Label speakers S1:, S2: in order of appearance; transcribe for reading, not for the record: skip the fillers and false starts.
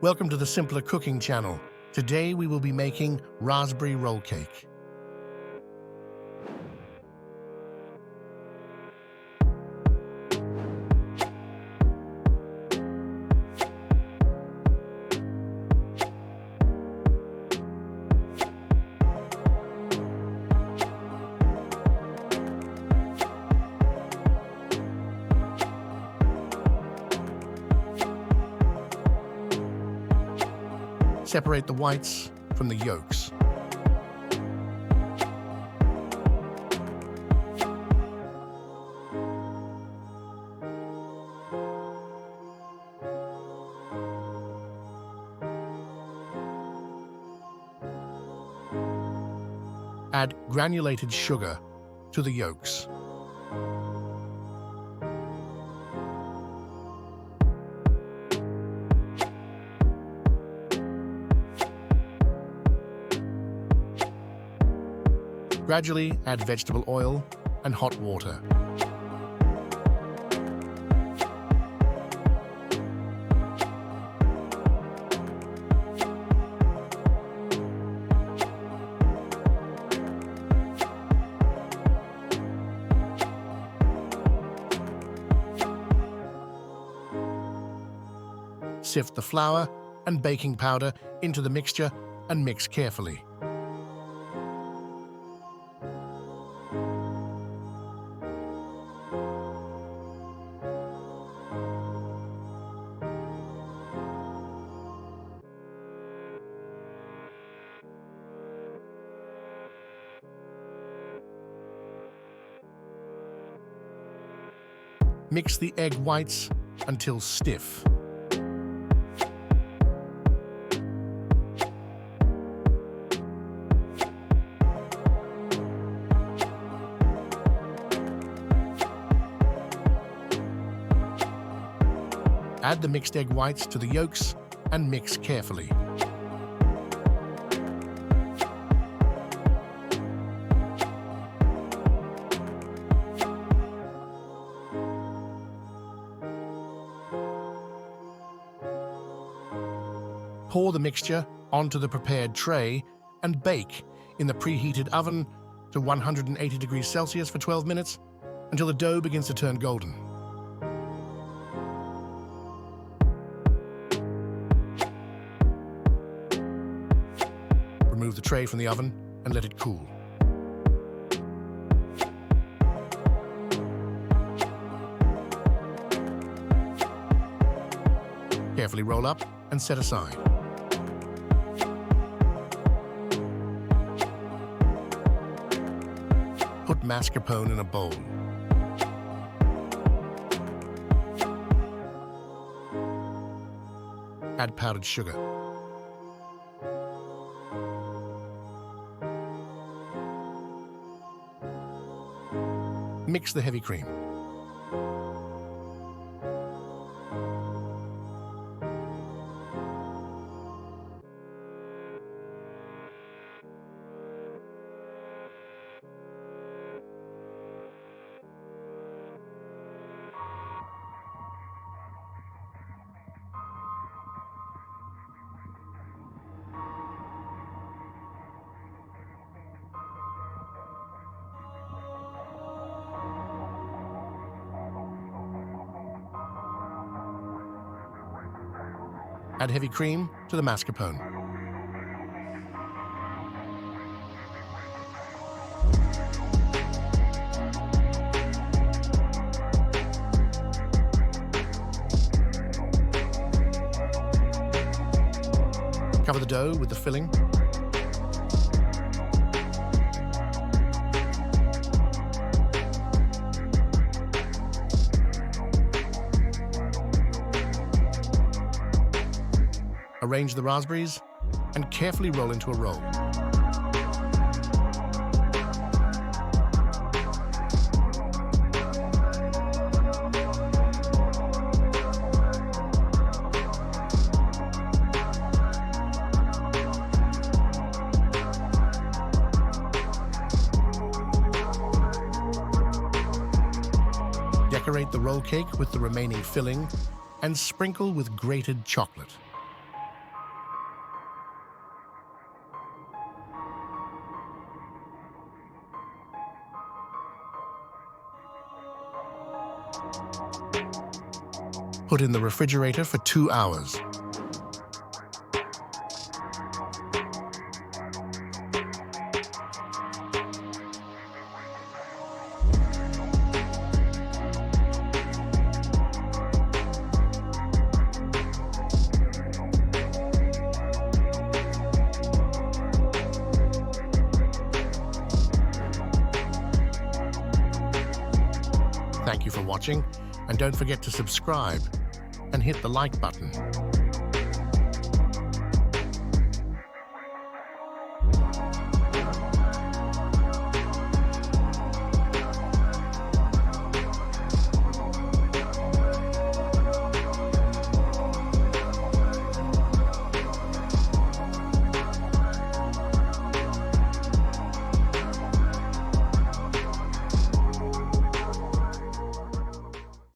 S1: Welcome to the Simpler Cooking channel. Today we will be making raspberry roll cake. Separate the whites from the yolks. Add granulated sugar to the yolks. Gradually add vegetable oil and hot water. Sift the flour and baking powder into the mixture and mix carefully. Mix the egg whites until stiff. Add the mixed egg whites to the yolks and mix carefully. Pour the mixture onto the prepared tray and bake in the preheated oven to 180 degrees Celsius for 12 minutes until the dough begins to turn golden. Remove the tray from the oven and let it cool. Carefully roll up and set aside. Put mascarpone in a bowl. Add powdered sugar. Mix the heavy cream. Add heavy cream to the mascarpone. Cover the dough with the filling. Arrange the raspberries and carefully roll into a roll. Decorate the roll cake with the remaining filling and sprinkle with grated chocolate. Put in the refrigerator for 2 hours. Thank you for watching, and don't forget to subscribe and hit the like button.